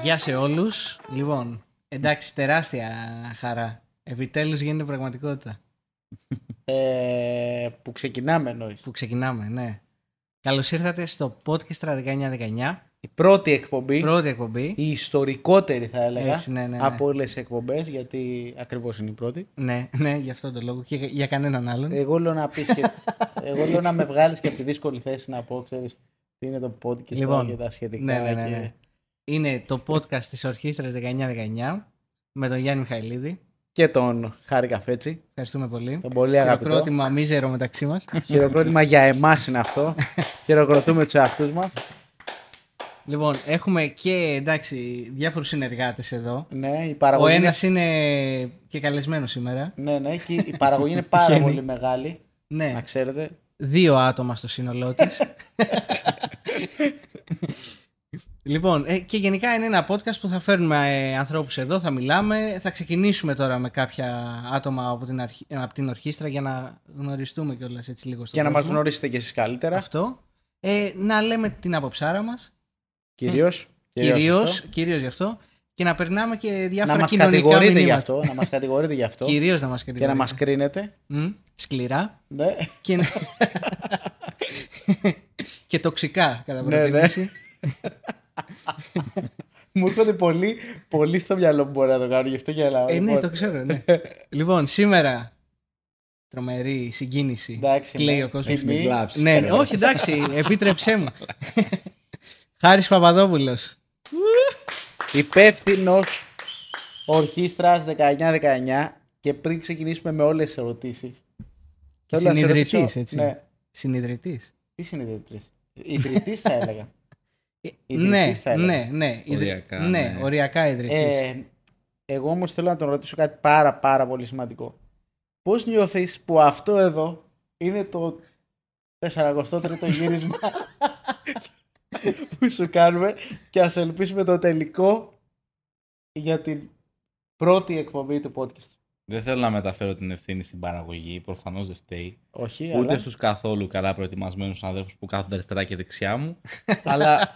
Γεια σε όλους. Λοιπόν, εντάξει, τεράστια χαρά. Επιτέλους γίνεται πραγματικότητα. Που ξεκινάμε εννοείς. Που ξεκινάμε, ναι. Καλώς ήρθατε στο Podcast 1919. Η πρώτη εκπομπή. Πρώτη εκπομπή. Η ιστορικότερη θα έλεγα. Έτσι, ναι. Από όλες τις εκπομπές, γιατί ακριβώς είναι η πρώτη. Ναι, γι' αυτόν τον λόγο και για κανέναν άλλον. Εγώ λέω να πεις και... Εγώ λέω να με βγάλεις και από τη δύσκολη θέση να πω, ξέρεις, τι είναι το podcast Λοιπόν, και τα σχετικά. Ναι. Είναι το podcast της Ορχήστρας 1919 με τον Γιάννη Μιχαηλίδη. Και τον Χάρη Καφέτσι. Ευχαριστούμε πολύ. Τον πολύ αγαπητό. Χειροκρότημα μίζερο μεταξύ μας. Χειροκρότημα για εμάς είναι αυτό. Χειροκροτούμε τους εαυτούς μας. Λοιπόν, έχουμε και εντάξει διάφορους συνεργάτες εδώ. Ναι, η παραγωγή. Ο ένας είναι και καλεσμένος σήμερα. Ναι, και η παραγωγή είναι πάρα πολύ μεγάλη. Ναι. Να ξέρετε. 2 άτομα στο σύνολό της. Λοιπόν, και γενικά είναι ένα podcast που θα φέρνουμε ανθρώπους εδώ, θα μιλάμε. Θα ξεκινήσουμε τώρα με κάποια άτομα από την ορχήστρα για να γνωριστούμε κιόλας έτσι λίγο στον κόσμο. Για να μας γνωρίσετε κι εσείς καλύτερα. Αυτό. Να λέμε την άποψάρα μας. Κυρίως γι' αυτό. Και να περνάμε και διάφορα να κοινωνικά μηνύματα. Να μας κατηγορείτε γι' αυτό. Κυρίως να μας κατηγορείτε. Και να μας κρίνετε. Σκληρά. Ναι. Και τοξικά κατά προτίμηση. Ναι. Μου έρχονται πολύ στο μυαλό που μπορεί να το κάνω, γι' αυτό και να... Ναι, το ξέρω, ναι. Λοιπόν, σήμερα τρομερή συγκίνηση. Εντάξει, κλαίει ο κόσμος. Ναι, όχι, εντάξει, επίτρεψέ μου. Χάρης Παπαδόπουλος. Υπεύθυνος Ορχήστρας 1919. Και πριν ξεκινήσουμε με όλες τις ερωτήσεις. Συνειδητής, έτσι. Ναι. Συνειδητής. Τι συνειδητής? Ιδρυτής θα έλεγα. Ναι. Οριακά ιδρυτής. Εγώ όμως θέλω να τον ρωτήσω κάτι πάρα πολύ σημαντικό. Πώς νιώθεις που αυτό εδώ είναι το 43ο γύρισμα που σου κάνουμε και ας ελπίσουμε το τελικό για την πρώτη εκπομπή του podcast? Δεν θέλω να μεταφέρω την ευθύνη στην παραγωγή, προφανώς δεν φταίει. Όχι, ούτε αλλά... στους καθόλου καλά προετοιμασμένους συναδέλφους που κάθονται αριστερά και δεξιά μου. Αλλά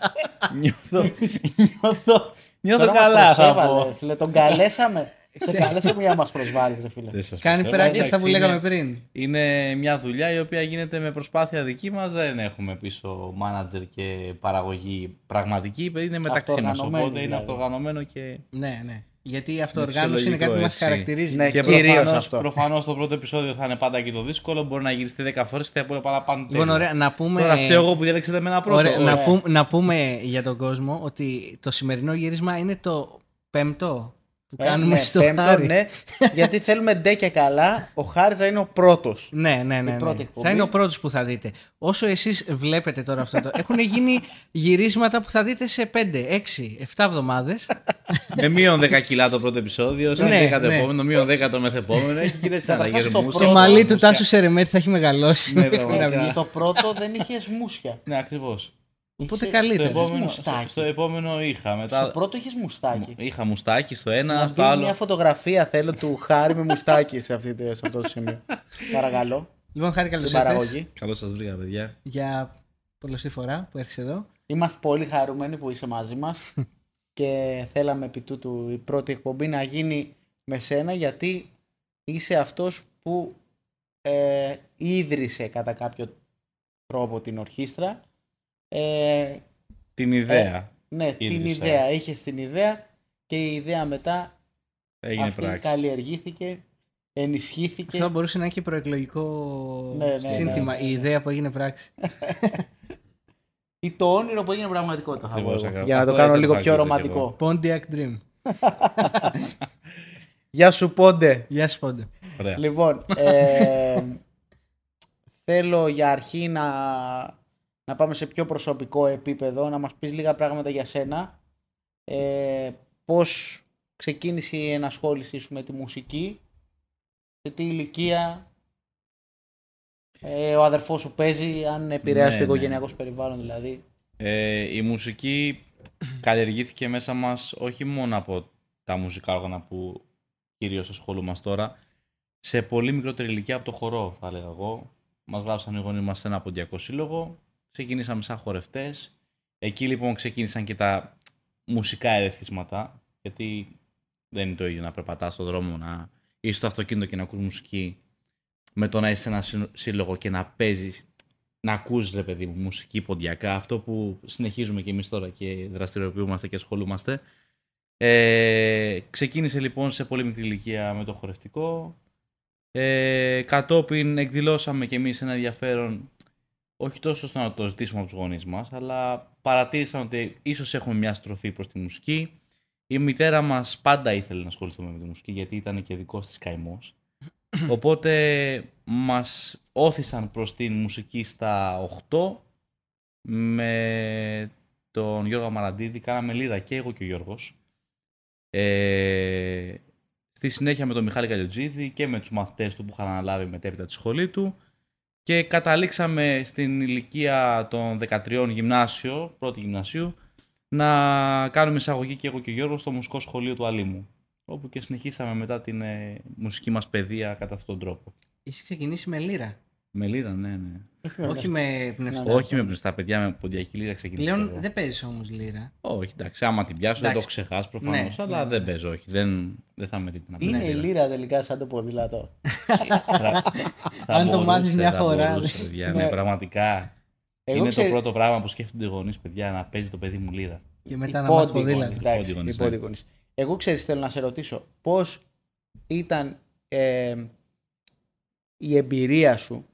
νιώθω καλά, θα πω. Φίλε, τον καλέσαμε. Σε καλέσαμε για να μας προσβάλλεις, ρε φίλε. Κάνει πράξη αυτά που λέγαμε πριν. Είναι μια δουλειά η οποία γίνεται με προσπάθεια δική μας. Δεν έχουμε πίσω μάνατζερ και παραγωγή πραγματική. Είναι μεταξύ μας, οπότε είναι αυτοοργανωμένο και... Ναι. Γιατί η αυτοοργάνωση είναι κάτι που μας χαρακτηρίζει. Ναι, και προφανώς το πρώτο επεισόδιο θα είναι πάντα και το δύσκολο. Μπορεί να γυριστεί 10 φορές και θα μπορεί να πάνω. Λοιπόν, ωραία, να πούμε... Τώρα φταίω εγώ που διάλεξατε με ένα πρώτο. Ωραία, να πούμε για τον κόσμο ότι το σημερινό γύρισμα είναι το 5ο που κάνουμε στο Χάρη. Ναι, γιατί θέλουμε ντε και καλά ο Χάρης να είναι ο πρώτος. Ναι. Θα είναι ο πρώτος που θα δείτε. Όσο εσείς βλέπετε τώρα αυτό, έχουν γίνει γυρίσματα που θα δείτε σε 5, 6, 7 εβδομάδες. Με μείον 10 κιλά το πρώτο επεισόδιο, σε 10 το επόμενο, μείον 10 το μεθεπόμενο. Έχει γίνει έτσι αναγερμούς. Το μαλλί του Τάσου Σερεμέτη θα έχει μεγαλώσει. Στο πρώτο δεν είχες μουσια. Ναι, ακριβώς. Οπότε καλύτερα. Στο επόμενο είχα. Μετά... Στο πρώτο είχες μουστάκι. Είχα μουστάκι στο ένα, να στο άλλο. Μια φωτογραφία θέλω του Χάρη με μουστάκι σε αυτό το σημείο. Παρακαλώ. Λοιπόν, Χάρη, καλώς ήρθες. Καλώς σας βρήκα, παιδιά. Για πολλωστή φορά που έρχεσαι εδώ. Είμαστε πολύ χαρούμενοι που είσαι μαζί μας και θέλαμε επί τούτου η πρώτη εκπομπή να γίνει με σένα, γιατί είσαι αυτός που ίδρυσε κατά κάποιο τρόπο την ορχήστρα. Την ιδέα. Ναι, την ιδέα. Είχες την ιδέα και η ιδέα μετά έγινε αυτή πράξη. Καλλιεργήθηκε, ενισχύθηκε. Αυτό μπορούσε να είναι και προεκλογικό σύνθημα. Η ιδέα που έγινε πράξη. Ή το όνειρο που έγινε πραγματικότητα, θα πω. Για να αυτό το κάνω λίγο πιο ρομαντικό. Pontiac Dream. Γεια σου, Πόντε. Γεια σου, Πόντε. Λοιπόν, θέλω για αρχή να πάμε σε πιο προσωπικό επίπεδο, να μας πεις λίγα πράγματα για σένα. Πώς ξεκίνησε η ενασχόλησή σου με τη μουσική, σε τι ηλικία ο αδερφός σου παίζει, αν επηρεάζει το οικογενειακό σου περιβάλλον δηλαδή. Η μουσική καλλιεργήθηκε μέσα μας όχι μόνο από τα μουσικά όργανα που κυρίως ασχολούμαστε τώρα, σε πολύ μικρότερη ηλικία από το χορό, θα λέγα εγώ. Μας γράψαν οι γονείς μας σε ένα ποντιακό σύλλογο. Ξεκινήσαμε σαν χορευτές. Εκεί λοιπόν ξεκίνησαν και τα μουσικά ερεθίσματα, γιατί δεν είναι το ίδιο να περπατάς στον δρόμο, να είσαι στο αυτοκίνητο και να ακούς μουσική, με το να είσαι σε ένα σύλλογο και να παίζεις, να ακούς, ρε παιδί μου, μουσική ποντιακά, αυτό που συνεχίζουμε και εμείς τώρα και δραστηριοποιούμαστε και ασχολούμαστε. Ξεκίνησε λοιπόν σε πολύ μικρή ηλικία με το χορευτικό. Κατόπιν εκδηλώσαμε και εμείς ένα ενδιαφέρον, όχι τόσο στο να το ζητήσουμε από τους γονείς μας, αλλά παρατήρησαν ότι ίσως έχουμε μια στροφή προς τη μουσική. Η μητέρα μας πάντα ήθελε να ασχοληθούμε με τη μουσική, γιατί ήταν και δικός της καημός. Οπότε μας όθησαν προς τη μουσική στα 8, με τον Γιώργο Αμαραντίδη, κάναμε λύρα και εγώ και ο Γιώργος. Στη συνέχεια με τον Μιχάλη Καλιοτζίδη και με τους μαθητές του που είχαν αναλάβει μετέπειτα τη σχολή του, και καταλήξαμε στην ηλικία των 13 γυμνάσιο, πρώτη γυμνασίου, να κάνουμε εισαγωγή και εγώ και ο Γιώργος στο μουσικό σχολείο του Αλήμου, όπου και συνεχίσαμε μετά την μουσική μας παιδεία κατά αυτόν τον τρόπο. Είσαι ξεκινήσει με λύρα. Με λύρα, ναι. Όχι με πνευστά. Όχι με πνευστά, παιδιά, με ποντιακή λύρα ξεκινήσαμε. Πλέον δεν παίζεις όμως λύρα. Όχι, εντάξει, άμα την πιάσω δεν το έχω ξεχάσει προφανώς, Ναι, αλλά ναι. δεν παίζω, όχι. Δεν θα με δείτε να παίζω. Είναι η λύρα τελικά σαν το ποδήλατο. Αν το μάθεις μια φορά. Ναι, πραγματικά. Εγώ Είναι ξέρω- το πρώτο πράγμα που σκέφτονται οι γονείς, παιδιά, να παίζει το παιδί μου λύρα. Και μετά να μάθεις Υπόδειγονες, ποδήλατο. εντάξει, Υπόδειγονες, υπόδειγονες. Εγώ ξέρεις, θέλω να σε ρωτήσω, πώς ήταν η εμπειρία σου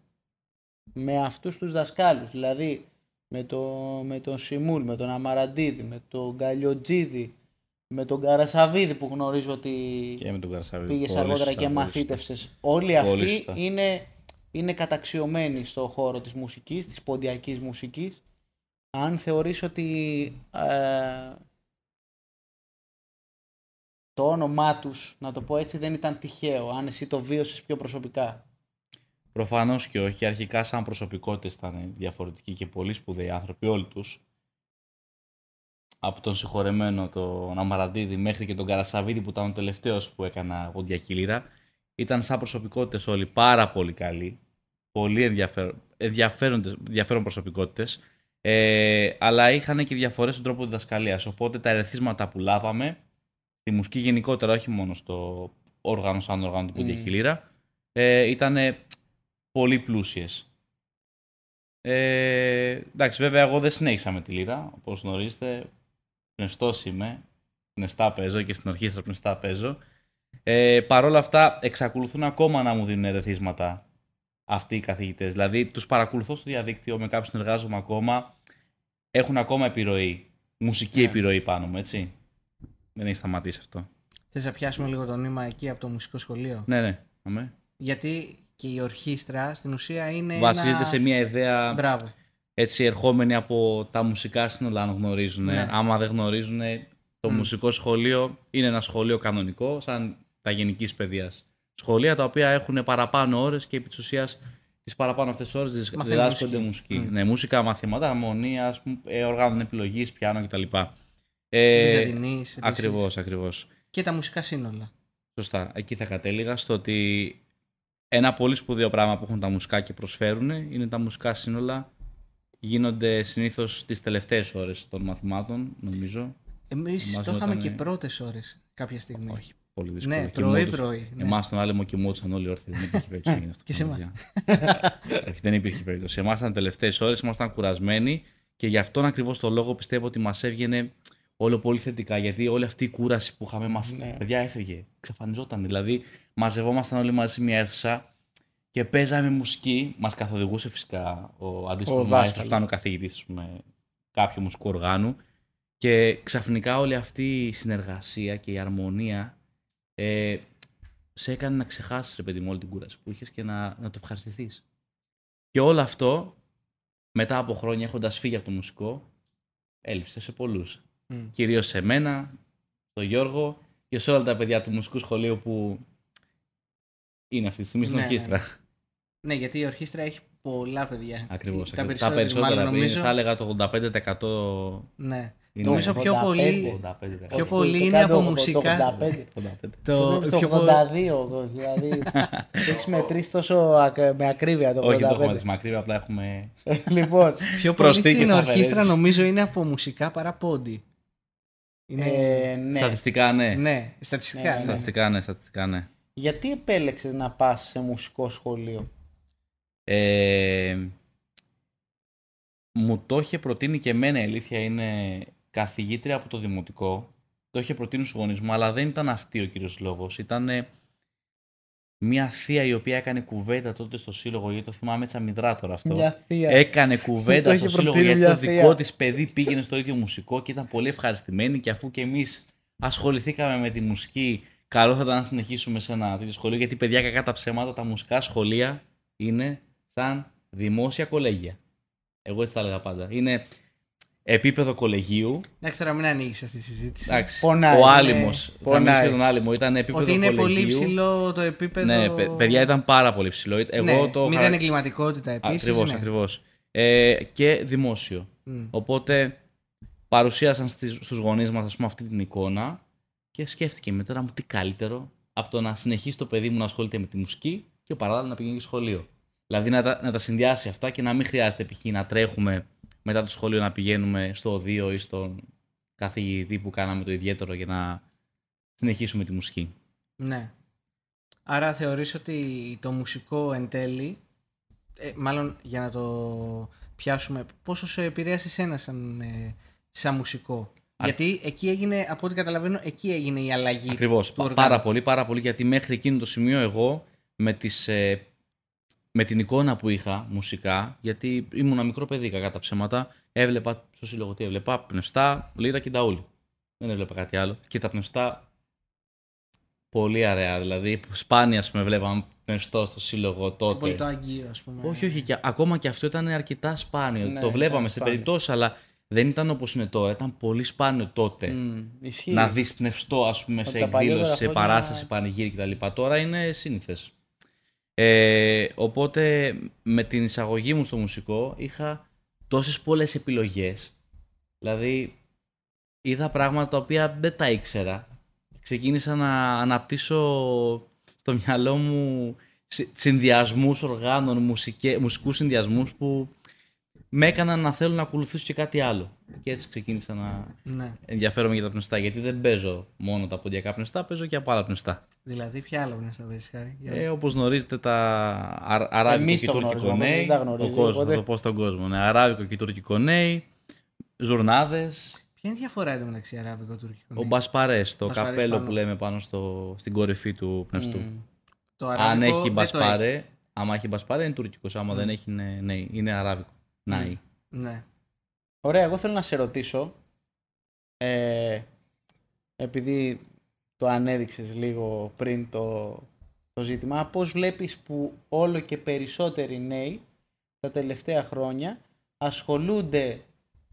με αυτούς τους δασκάλους, δηλαδή με τον Σιμούλ, με τον Αμαραντίδη, με τον Γκαλιοτζίδη, με τον Καρασαβίδη που γνωρίζω ότι Και με τον Καρασαβίδη. πήγες Πολύ αργότερα σωστά, και πολύ μαθήτευσες. Όλοι Πολύ αυτοί σωστά. είναι καταξιωμένοι στο χώρο της μουσικής, της ποντιακής μουσικής. Αν θεωρείς ότι το όνομά τους, να το πω έτσι, δεν ήταν τυχαίο, αν εσύ το βίωσες πιο προσωπικά. Προφανώς και όχι. Αρχικά, σαν προσωπικότητες ήταν διαφορετικοί και πολύ σπουδαίοι άνθρωποι, όλοι τους. Από τον συγχωρεμένο τον Αμαραντίδη μέχρι και τον Καρασαβίδη, που ήταν ο τελευταίος που έκανα ποντιακή λύρα, ήταν σαν προσωπικότητες όλοι πάρα πολύ καλοί. Πολύ ενδιαφέρον προσωπικότητες. Αλλά είχαν και διαφορές στον τρόπο διδασκαλίας. Οπότε τα ερεθίσματα που λάβαμε, στη μουσική γενικότερα, όχι μόνο στο όργανο σαν όργανο του ποντιακή λύρα, ήταν πολύ πλούσιες. Εντάξει, βέβαια, εγώ δεν συνέχισα με τη λύρα. Όπως γνωρίζετε, πνευστός είμαι. Πνευστά παίζω και στην ορχήστρα πνευστά παίζω. Παρ' όλα αυτά, εξακολουθούν ακόμα να μου δίνουν ερεθίσματα αυτοί οι καθηγητές. Δηλαδή, τους παρακολουθώ στο διαδίκτυο, με κάποιους συνεργάζομαι ακόμα. Έχουν ακόμα επιρροή. Μουσική επιρροή πάνω μου, έτσι. Δεν έχει σταματήσει αυτό. Θες να πιάσουμε λίγο το νήμα εκεί από το μουσικό σχολείο? Ναι. Αμέ. Γιατί και η ορχήστρα στην ουσία είναι Βασίζεται σε μια ιδέα. Μπράβο. Έτσι, ερχόμενοι από τα μουσικά σύνολα, αν γνωρίζουν. Ναι. Άμα δεν γνωρίζουν, το μουσικό σχολείο είναι ένα σχολείο κανονικό, σαν τα γενικής παιδείας σχολεία, τα οποία έχουν παραπάνω ώρες και επί της ουσίας τις παραπάνω αυτές τις ώρες διδάσκονται μουσική. Ναι, μουσικά μαθήματα, αρμονία, οργάνων επιλογής, πιάνο κτλ. Βυζαντινής, επίσης. Ακριβώς. Και τα μουσικά σύνολα. Σωστά. Εκεί θα κατέληγα στο ότι ένα πολύ σπουδαίο πράγμα που έχουν τα μουσικά και προσφέρουν είναι τα μουσικά σύνολα. Γίνονται συνήθως τις τελευταίες ώρες των μαθημάτων, νομίζω. Εμείς το είχαμε και πρώτες ώρες κάποια στιγμή. Όχι, πολύ δύσκολο. Ναι, πρωί. Ναι. Εμάς στον Άλεμο κοιμόντουσαν όλοι όρθιοι. Δεν υπήρχε περίπτωση να γίνει αυτό. Και σε εμάς. Όχι, δεν υπήρχε περίπτωση. Εμάς ήταν τελευταίες ώρες, ήμασταν κουρασμένοι και γι' αυτόν ακριβώς το λόγο πιστεύω ότι μας έβγαινε όλο πολύ θετικά. Γιατί όλη αυτή η κούραση που είχαμε, παιδιά, έφευγε. Εξαφανιζόταν. Δηλαδή, μαζευόμασταν όλοι μαζί σε μια αίθουσα και παίζαμε μουσική. Μας καθοδηγούσε φυσικά ο αντίστοιχος μάιστρος, που ήταν ο καθηγητής με κάποιο μουσικό οργάνου. Και ξαφνικά όλη αυτή η συνεργασία και η αρμονία σε έκανε να ξεχάσεις, ρε παιδί μου, όλη την κούραση που είχες και να το ευχαριστηθείς. Και όλο αυτό, μετά από χρόνια έχοντας φύγει από το μουσικό, έλειψε σε πολλούς. Κυρίως σε μένα, στον Γιώργο και σε όλα τα παιδιά του μουσικού σχολείου που είναι αυτή τη στιγμή στην ορχήστρα. Ναι, γιατί η ορχήστρα έχει πολλά παιδιά. Ακριβώς. Τα περισσότερα μάλλον, νομίζω... θα έλεγα το 85%. Ναι. Είναι Νομίζω 85. πιο πολύ είναι από μουσικά. Το 82, δηλαδή. Έχεις μετρήσει τόσο με ακρίβεια το 85. Όχι, το έχουμε με ακρίβεια, απλά έχουμε. Λοιπόν, πιο πολύ στην ορχήστρα νομίζω είναι από μουσικά παρά πόντι. Ναι. Στατιστικά, ναι. Ναι, στατιστικά. Ναι. Στατιστικά, ναι. Γιατί επέλεξες να πας σε μουσικό σχολείο? Μου το είχε προτείνει και εμένα, η αλήθεια είναι, καθηγήτρια από το δημοτικό. Το είχε προτείνει στους γονείς μου, αλλά δεν ήταν αυτή ο κύριος λόγος. Ήταν μια θεία η οποία έκανε κουβέντα τότε στο σύλλογο, γιατί το θυμάμαι έτσι αμυδρά τώρα αυτό. Μια θεία. Έκανε Το κουβέντα είχε στο σύλλογο προτείνει γιατί μια το θεία. δικό της παιδί πήγαινε στο ίδιο μουσικό και ήταν πολύ ευχαριστημένη, και αφού και εμείς ασχοληθήκαμε με τη μουσική, καλό θα ήταν να συνεχίσουμε σε ένα τέτοιο σχολείο, γιατί παιδιά, κακά τα ψέματα, τα μουσικά σχολεία είναι σαν δημόσια κολέγια. Εγώ έτσι τα έλεγα πάντα. Είναι επίπεδο κολεγίου. Εντάξει, τώρα μην ανοίξει αυτή τη συζήτηση. Εντάξει, Πονάει, ο ναι. Άλυμος. Θα Πονάει. μιλήσω για τον Άλυμο. Ήταν επίπεδο Ότι είναι κολεγίου. πολύ ψηλό το επίπεδο. Ναι, παιδιά, ήταν πάρα πολύ ψηλό. Εγώ Ναι, το μηδέν εγκληματικότητα επίσης. Ακριβώς, ναι. ακριβώς. Και δημόσιο. Οπότε παρουσίασαν στους γονείς μας, ας πούμε, αυτή την εικόνα και σκέφτηκε η μητέρα μου τι καλύτερο από το να συνεχίσει το παιδί μου να ασχολείται με τη μουσική και παράλληλα να πηγαίνει σχολείο. Δηλαδή να τα συνδυάσει αυτά και να μην χρειάζεται π.χ. να τρέχουμε μετά το σχολείο να πηγαίνουμε στο οδείο ή στον καθηγητή που κάναμε το ιδιαίτερο για να συνεχίσουμε τη μουσική. Ναι. Άρα θεωρείς ότι το μουσικό εν τέλει, μάλλον για να το πιάσουμε, πόσο σε επηρέασε εσένα σαν μουσικό? Γιατί εκεί έγινε, από ό,τι καταλαβαίνω, εκεί έγινε η αλλαγή. Ακριβώς. Πάρα πολύ, γιατί μέχρι εκείνο το σημείο εγώ με την εικόνα που είχα μουσικά, γιατί ήμουν μικρό παιδί κακά τα ψέματα, έβλεπα στο σύλλογο τι έβλεπα, Πνευστά, Λύρα και Νταούλη. Δεν έβλεπα κάτι άλλο. Και τα Πνευστά πολύ ωραία, δηλαδή σπάνια με βλέπαμε Πνευστό στο σύλλογο τότε. Πολύ το Αγγείο, ας πούμε. Όχι, ακόμα και αυτό ήταν αρκετά σπάνιο. Ναι, το βλέπαμε ήταν σε σπάνιο. περιπτώσεις, αλλά δεν ήταν όπως είναι τώρα. Ήταν πολύ σπάνιο τότε. Ισχύει. Να δεις Πνευστό, ας πούμε, σε τα παλιότερα εκδήλωση, σε χρόνια- παράσταση, πανηγύρι κτλ. Τώρα είναι σύνηθες. Οπότε με την εισαγωγή μου στο μουσικό είχα τόσες πολλές επιλογές. Δηλαδή είδα πράγματα τα οποία δεν τα ήξερα. Ξεκίνησα να αναπτύσσω στο μυαλό μου συνδυασμούς οργάνων, μουσικούς συνδυασμούς που με έκαναν να θέλω να ακολουθήσω και κάτι άλλο. Και έτσι ξεκίνησα να Ναι. ενδιαφέρομαι για τα πνευστά, γιατί δεν παίζω μόνο τα ποντιακά πνευστά, παίζω και από άλλα πνευστά. Δηλαδή, ποια άλλα γνωστά παίζεις, Χάρη? Όπως γνωρίζετε, τα αράβικο Εμείς και το τουρκικό γνωρίζουμε, νέι. δεν τα Ο γνωρίζει, κόσμος, οπότε- θα το πω στον κόσμο. Ναι, αράβικο και τουρκικό νέι, ζουρνάδες, Ποια είναι η διαφορά εδώ μεταξύ αράβικο και τουρκικό? ο μπασπαρές, το Μπασπαρές καπέλο πάνω. που λέμε πάνω στην κορυφή του πνευστού. Το Αν αράβικο έχει δεν το μπασπαρέ, άμα έχει μπασπαρέ είναι τουρκικός, άμα δεν έχει είναι αράβικο. Νάι. Ναι. Ωραία, εγώ θέλω να σε ρωτήσω, επειδή το ανέδειξες λίγο πριν το ζήτημα, πώς βλέπεις που όλο και περισσότεροι νέοι τα τελευταία χρόνια ασχολούνται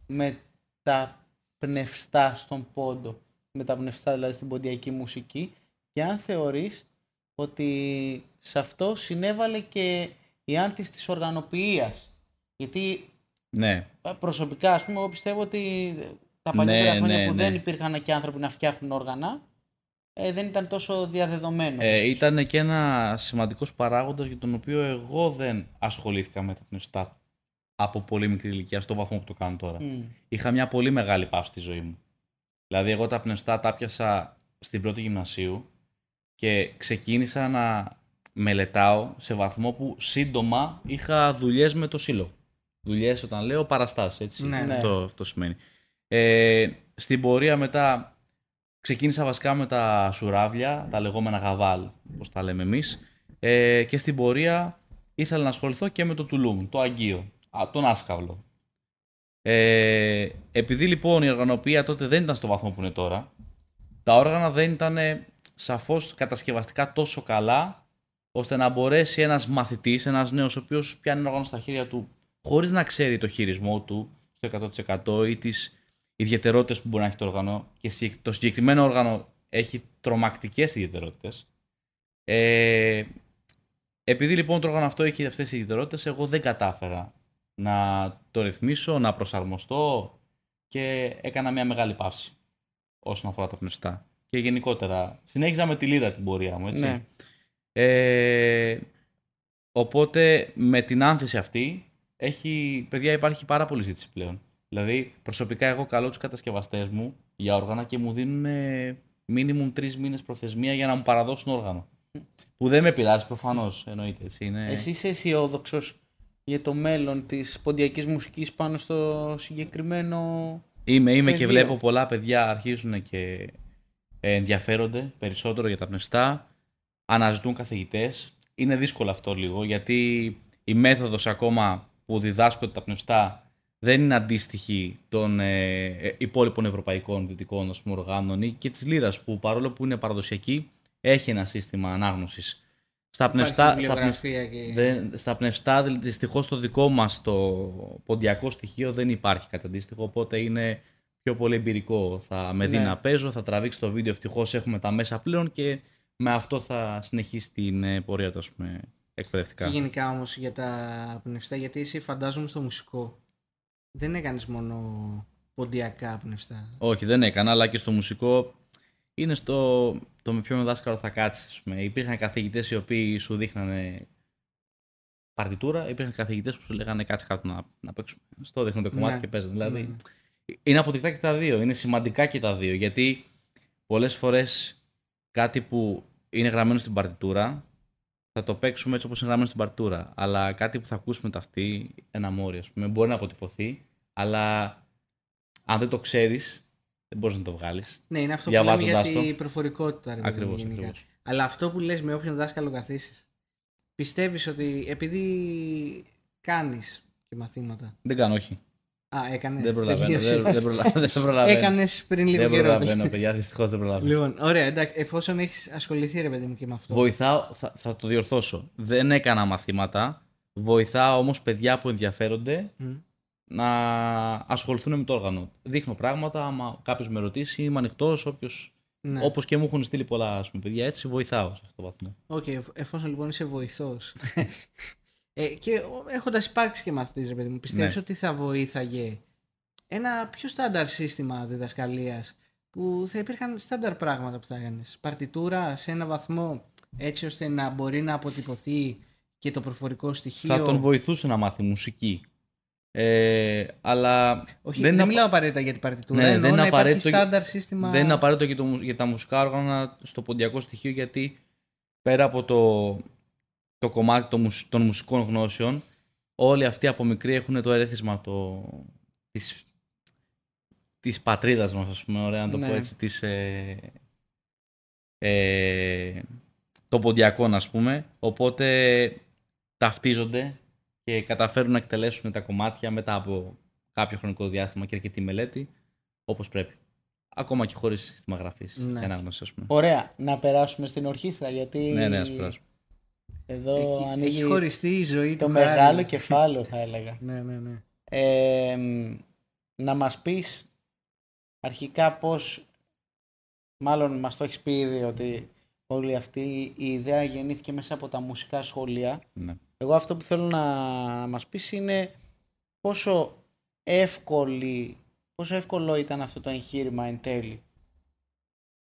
με τα πνευστά στον πόντο, με τα πνευστά δηλαδή στην ποντιακή μουσική, και αν θεωρείς ότι σε αυτό συνέβαλε και η άνθηση της οργανοποιίας. Γιατί Ναι. προσωπικά, ας πούμε, εγώ πιστεύω ότι τα παλιότερα χρόνια που ναι. δεν υπήρχαν και άνθρωποι να φτιάχνουν όργανα, δεν ήταν τόσο διαδεδομένο. Ήταν και ένα σημαντικός παράγοντας για τον οποίο εγώ δεν ασχολήθηκα με τα πνευστά από πολύ μικρή ηλικία, στο βαθμό που το κάνω τώρα. Είχα μια πολύ μεγάλη παύση στη ζωή μου. Δηλαδή, εγώ τα πνευστά τα πιάσα στην πρώτη γυμνασίου και ξεκίνησα να μελετάω σε βαθμό που σύντομα είχα δουλειές με το σύλλογο. Δουλειές, όταν λέω, παραστάσεις, έτσι. Ναι. Αυτό σημαίνει. Στην πορεία μετά ξεκίνησα βασικά με τα σουράβια, τα λεγόμενα γαβάλ, όπως τα λέμε εμείς, και στην πορεία ήθελα να ασχοληθώ και με το τουλούμ, το αγγείο, τον άσκαυλο. Επειδή λοιπόν η οργανωπία τότε δεν ήταν στο βαθμό που είναι τώρα, τα όργανα δεν ήταν σαφώς κατασκευαστικά τόσο καλά, ώστε να μπορέσει ένας μαθητής, ένας νέος ο οποίος πιάνει ένα όργανο στα χέρια του χωρίς να ξέρει το χειρισμό του στο 100% ή τις ιδιαιτερότητες που μπορεί να έχει το όργανο, και το συγκεκριμένο όργανο έχει τρομακτικές ιδιαιτερότητες. Επειδή λοιπόν το όργανο αυτό έχει αυτές τις ιδιαιτερότητες, εγώ δεν κατάφερα να το ρυθμίσω, να προσαρμοστώ, και έκανα μια μεγάλη παύση όσον αφορά τα πνευστά. Και γενικότερα συνέχιζα με τη λύρα την πορεία μου, έτσι. Ναι. Οπότε με την άνθηση αυτή, παιδιά, υπάρχει πάρα πολύ ζήτηση πλέον. Δηλαδή, προσωπικά εγώ καλώ τους κατασκευαστές μου για όργανα και μου δίνουν minimum 3 μήνες προθεσμία για να μου παραδώσουν όργανο. Που δεν με πειράζει προφανώς, εννοείται. Έτσι, είναι... Εσύ είσαι αισιόδοξος για το μέλλον της ποντιακής μουσικής πάνω στο συγκεκριμένο Είμαι και πεδίο? βλέπω πολλά παιδιά αρχίζουν και ενδιαφέρονται περισσότερο για τα πνευστά, αναζητούν καθηγητές. Είναι δύσκολο αυτό λίγο, γιατί η μέθοδος ακόμα που διδάσκονται τα πνευστά δεν είναι αντίστοιχη των υπόλοιπων ευρωπαϊκών δυτικών οργάνων ή και της λύρας, που παρόλο που είναι παραδοσιακή, έχει ένα σύστημα ανάγνωσης. Στα πνευστά, δυστυχώς το δικό μας το ποντιακό στοιχείο δεν υπάρχει κάτι αντίστοιχο, οπότε είναι πιο πολύ εμπειρικό. Θα με δει να παίζω, θα τραβήξει το βίντεο, ευτυχώς έχουμε τα μέσα πλέον και με αυτό θα συνεχίσει την πορεία του, εκπαιδευτικά. Και γενικά όμως για τα πνευστά, γιατί εσύ φαντάζομαι στο μουσικό δεν έκανες μόνο ποντιακά πνευστά. Όχι, δεν έκανα, αλλά και στο μουσικό είναι το με ποιον δάσκαλο θα κάτσεις. Υπήρχαν καθηγητές οι οποίοι σου δείχνανε παρτιτούρα, υπήρχαν καθηγητές που σου λέγανε κάτσε κάτω να παίξουμε. Στο δείχνουν το κομμάτι και παίζουν. Δηλαδή είναι αποδεικτά και τα δύο, είναι σημαντικά και τα δύο. Γιατί πολλές φορές κάτι που είναι γραμμένο στην παρτιτούρα θα το παίξουμε έτσι όπως είναι γραμμένο στην παρτιτούρα. Αλλά κάτι που θα ακούσουμε ταυτί, ένα μόρι, μπορεί να αποτυπωθεί, αλλά αν δεν το ξέρεις, δεν μπορείς να το βγάλεις. Ναι, είναι αυτό που λέμε για την προφορικότητα. Ακριβώς. Αλλά αυτό που λες με όποιον δάσκαλο καθίσεις, πιστεύεις ότι επειδή κάνεις και μαθήματα. Δεν κάνω, όχι. Έκανες. Δεν προλαβαίνω. Έκανες πριν λίγο καιρό. Δεν προλαβαίνω, παιδιά, δυστυχώς δεν προλαβαίνω. Λοιπόν, ωραία, εντάξει, εφόσον έχεις ασχοληθεί, ρε παιδί μου, και με αυτό. Βοηθάω, θα το διορθώσω. Δεν έκανα μαθήματα. Βοηθάω όμως παιδιά που ενδιαφέρονται να ασχοληθούν με το όργανο. Δείχνω πράγματα, άμα κάποιος με ρωτήσει, είμαι ανοιχτός, όπως και μου έχουν στείλει πολλά παιδιά, έτσι βοηθάω σε αυτό το βαθμό. Εφόσον λοιπόν είσαι βοηθός και έχοντας υπάρξει και μαθητής, ρε παιδί μου, πιστεύεις ότι θα βοήθαγε ένα πιο στάνταρ σύστημα διδασκαλίας, που θα υπήρχαν στάνταρ πράγματα που θα έκανες, παρτιτούρα σε ένα βαθμό, έτσι ώστε να μπορεί να αποτυπωθεί και το προφορικό στοιχείο? Θα τον βοηθούσε να μάθει μουσική. Αλλά όχι, δεν μιλάω απαραίτητα για την παρτιτούρα. Ναι, δεν είναι απαραίτητο στάνταρ σύστημα. Δεν είναι απαραίτητο για τα μουσικά όργανα στο ποντιακό στοιχείο, γιατί πέρα από το κομμάτι των μουσικών γνώσεων, όλοι αυτοί από μικροί έχουν το ερέθισμα της πατρίδας μας, ας πούμε, ωραία να το πω έτσι, των ποντιακών, ας πούμε. Οπότε ταυτίζονται και καταφέρουν να εκτελέσουν τα κομμάτια μετά από κάποιο χρονικό διάστημα και αρκετή μελέτη, όπως πρέπει. Ακόμα και χωρίς σύστημα γραφής και ανάγνωσης, ας πούμε. Ωραία. Να περάσουμε στην ορχήστρα, γιατί ναι, ας περάσουμε. Εδώ έχει χωριστεί η ζωή το του μεγάλο κεφάλαιο, θα έλεγα. Ναι. Να μας πεις αρχικά πώς, μάλλον μας το έχεις πει ήδη, ότι όλη αυτή η ιδέα γεννήθηκε μέσα από τα μουσικά σχολεία. Ναι. Εγώ αυτό που θέλω να μας πεις είναι πόσο εύκολο ήταν αυτό το εγχείρημα εν τέλει.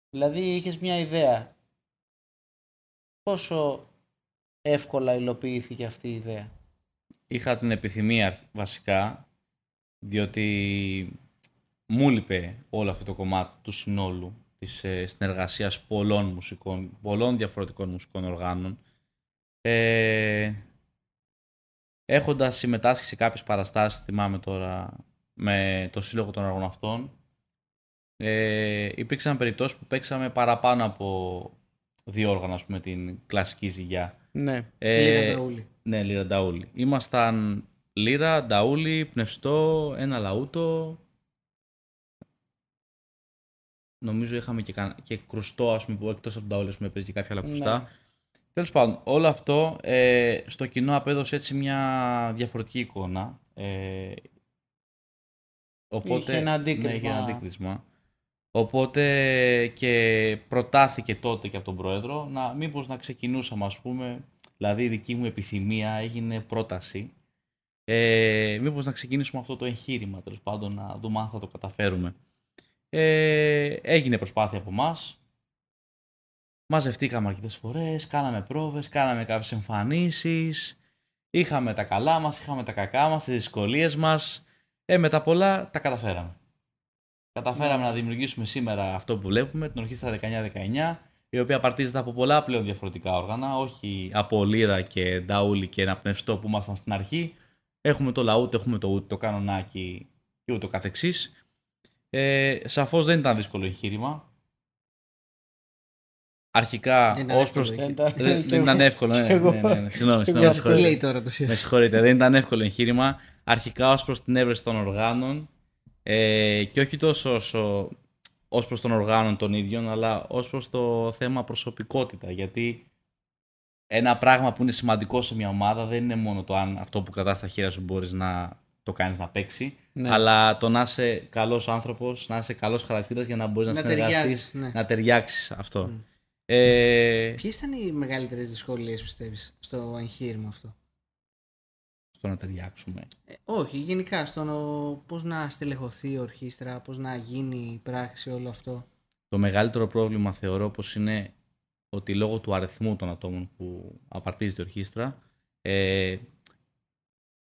Δηλαδή είχες μια ιδέα. Πόσο εύκολα υλοποιήθηκε αυτή η ιδέα? Είχα την επιθυμία βασικά, διότι μου λείπε όλο αυτό το κομμάτι του συνόλου της συνεργασίας πολλών διαφορετικών μουσικών οργάνων. Έχοντας συμμετάσχει σε κάποιες παραστάσεις, θυμάμαι τώρα, με το Σύλλογο των Αργοναυτών, υπήρξαν περιπτώσεις που παίξαμε παραπάνω από 2 όργανα, ας πούμε, την κλασική ζυγιά. Ναι. Λύρα νταούλη. Ναι, λύρα νταούλη. Ήμασταν λύρα, νταούλη, πνευστό, ένα λαούτο. Νομίζω είχαμε και κρουστό, ας πούμε, που εκτός από τον νταούλη, ας πούμε, παίζει και κάποια άλλα κρουστά. Ναι. Τέλος πάντων, όλο αυτό στο κοινό απέδωσε έτσι μια διαφορετική εικόνα. Οπότε, είχε ένα αντίκρισμα. Οπότε και προτάθηκε τότε και από τον πρόεδρο μήπως να ξεκινούσαμε, ας πούμε, δηλαδή η δική μου επιθυμία έγινε πρόταση, μήπως να ξεκινήσουμε αυτό το εγχείρημα, τέλος πάντων, να δούμε αν θα το καταφέρουμε. Έγινε προσπάθεια από εμάς. Μαζευτήκαμε αρκετές φορές, κάναμε πρόβες, κάναμε κάποιες εμφανίσεις, είχαμε τα καλά μας, είχαμε τα κακά μας, τις δυσκολίες μας, με τα πολλά τα καταφέραμε. Καταφέραμε να δημιουργήσουμε σήμερα αυτό που βλέπουμε, την Ορχήστρα 1919, η οποία απαρτίζεται από πολλά πλέον διαφορετικά όργανα, όχι από λύρα και νταούλι και ένα πνευστό που ήμασταν στην αρχή. Έχουμε το λαούτ, έχουμε το ούτ, το κανονάκι και ούτω καθεξής. Σαφώς δεν ήταν δύσκολο εγχείρημα. Αρχικά, ως προς... Δεν ήταν εύκολο, ναι. Συγγνώμη, με συγχωρείτε, δεν ήταν εύκολο εγχείρημα. Αρχικά ως προς την έβρεση των οργάνων και όχι τόσο ως προς των οργάνων των ίδιων, αλλά ως προς το θέμα προσωπικότητα. Γιατί ένα πράγμα που είναι σημαντικό σε μια ομάδα δεν είναι μόνο το αν αυτό που κρατάς στα χέρια σου μπορείς να το κάνεις να παίξει, αλλά το να είσαι καλός άνθρωπος, να είσαι καλός χαρακτήρας για να μπορείς να συνεργαστείς, να ταιριάξεις αυτό. Ποιες ήταν οι μεγαλύτερες δυσκολίες, πιστεύεις, στο εγχείρημα αυτό? Στο να ταιριάξουμε. Όχι, γενικά στο πώς να στελεχωθεί η ορχήστρα, πώς να γίνει η πράξη, όλο αυτό. Το μεγαλύτερο πρόβλημα θεωρώ πως είναι ότι λόγω του αριθμού των ατόμων που απαρτίζεται η ορχήστρα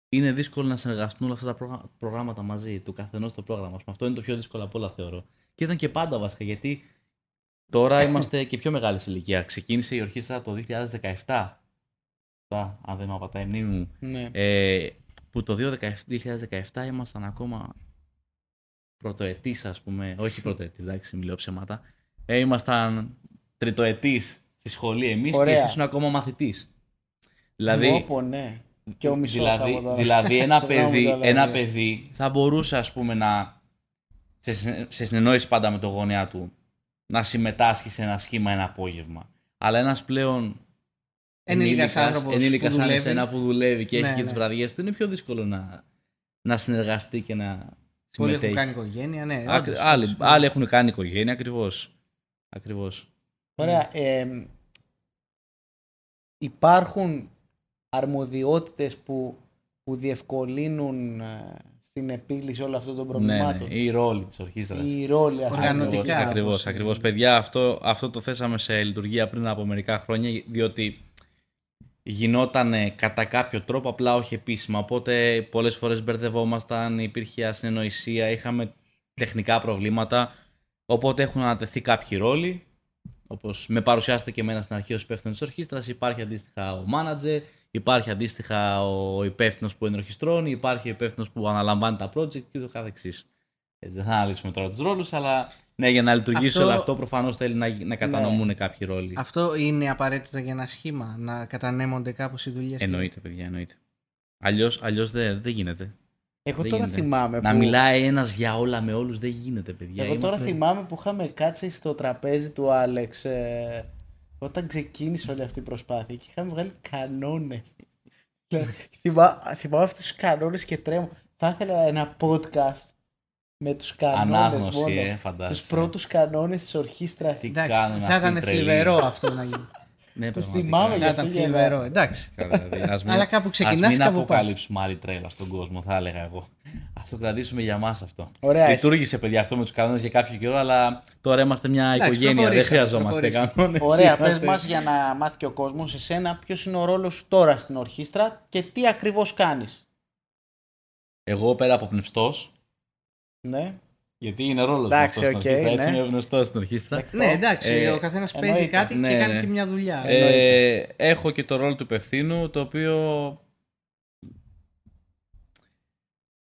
είναι δύσκολο να συνεργαστούν όλα αυτά τα προγράμματα μαζί, του καθενός το πρόγραμμα. Αυτό είναι το πιο δύσκολο από όλα, θεωρώ. Και ήταν και πάντα βασικά, γιατί τώρα είμαστε και πιο μεγάλη ηλικία. Ξεκίνησε η ορχήστρα το 2017. Αν δεν με απατάει η μνήμη μου. Ναι. Που το 2017 ήμασταν ακόμα πρωτοετής, ας πούμε. Όχι πρωτοετής, εντάξει, μιλάω ψέματα. Ήμασταν τριτοετής στη σχολή εμείς. Ωραία. Και εσύ ήσουν ακόμα μαθητής. Δηλαδή, ναι. Και ο μισός δηλαδή ένα παιδί θα μπορούσε, ας πούμε, να σε συνεννόηση πάντα με το γονέα του να συμμετάσχει σε ένα σχήμα ένα απόγευμα. Αλλά ένας πλέον ενήλικας σαν εσένα που δουλεύει και έχει και τις βραδιές του, είναι πιο δύσκολο να συνεργαστεί και να συμμετέχει. Πολλοί έχουν κάνει οικογένεια, ναι. Άλλοι έχουν κάνει οικογένεια, ακριβώς. Ωραία. Υπάρχουν αρμοδιότητες που διευκολύνουν στην επίλυση όλων αυτών των προβλημάτων? Ναι, η ρόλη της ορχήστρας. Η ρόλη οργανωτικά. Ακριβώς. Παιδιά, αυτό το θέσαμε σε λειτουργία πριν από μερικά χρόνια, διότι γινόταν κατά κάποιο τρόπο, απλά όχι επίσημα. Οπότε πολλές φορές μπερδευόμασταν, υπήρχε ασυνεννοησία, είχαμε τεχνικά προβλήματα. Οπότε έχουν ανατεθεί κάποιοι ρόλοι. Όπως με παρουσιάσετε και εμένα στην αρχή ως υπεύθυνος της ορχήστρας, υπάρχει αντίστοιχα ο manager, υπάρχει αντίστοιχα ο υπεύθυνος που ενορχιστρώνει, υπάρχει ο υπεύθυνος που αναλαμβάνει τα project και το καθεξής. Δεν θα αναλύσουμε τώρα τους ρόλους, αλλά ναι, για να λειτουργήσει όλο αυτό προφανώς θέλει να κατανομούν κάποιοι ρόλοι. Αυτό είναι απαραίτητο για ένα σχήμα, να κατανέμονται κάπως οι δουλειές? Εννοείται, παιδιά, εννοείται. Αλλιώς δεν γίνεται. Εγώ τώρα θυμάμαι. Να μιλάει ένας για όλα με όλους δεν γίνεται, παιδιά. Εγώ τώρα θυμάμαι που είχαμε κάτσει στο τραπέζι του Άλεξ όταν ξεκίνησε όλη αυτή η προσπάθεια και είχαμε βγάλει κανόνες. Θυμάμαι αυτούς τους κανόνες και τρέμω. Θα ήθελα ένα podcast με τους κανόνες μόνο. Φαντάζεσαι. Τους πρώτους κανόνες της ορχήστρας. Θα ήταν θλιβερό αυτό να γίνει. Ναι, το θυμάμαι, θα ήταν θλιβερό, εντάξει. Αλλά κάπου ξεκινάς, κάπου πας. Ας μην αποκαλύψουμε άλλη τρέλα στον κόσμο, θα έλεγα εγώ. Ας το κρατήσουμε για μας αυτό. Ωραία, λειτουργήσε, παιδιά, αυτό με τους κανόνες για κάποιο καιρό, αλλά τώρα είμαστε μια οικογένεια, δεν χρειαζόμαστε κανόνες. Ωραία, πες μας για να μάθει και ο κόσμος εσένα ποιος είναι ο ρόλος σου τώρα στην ορχήστρα και τι ακριβώς κάνεις. Εγώ πέρα από πνευστός. Ναι. Γιατί είναι ρόλος μας στην ορχήστρα, έτσι είναι γνωστό στην ορχήστρα. Ναι, εντάξει, ο καθένας παίζει κάτι και κάνει και μια δουλειά. Έχω και το ρόλο του υπευθύνου, το οποίο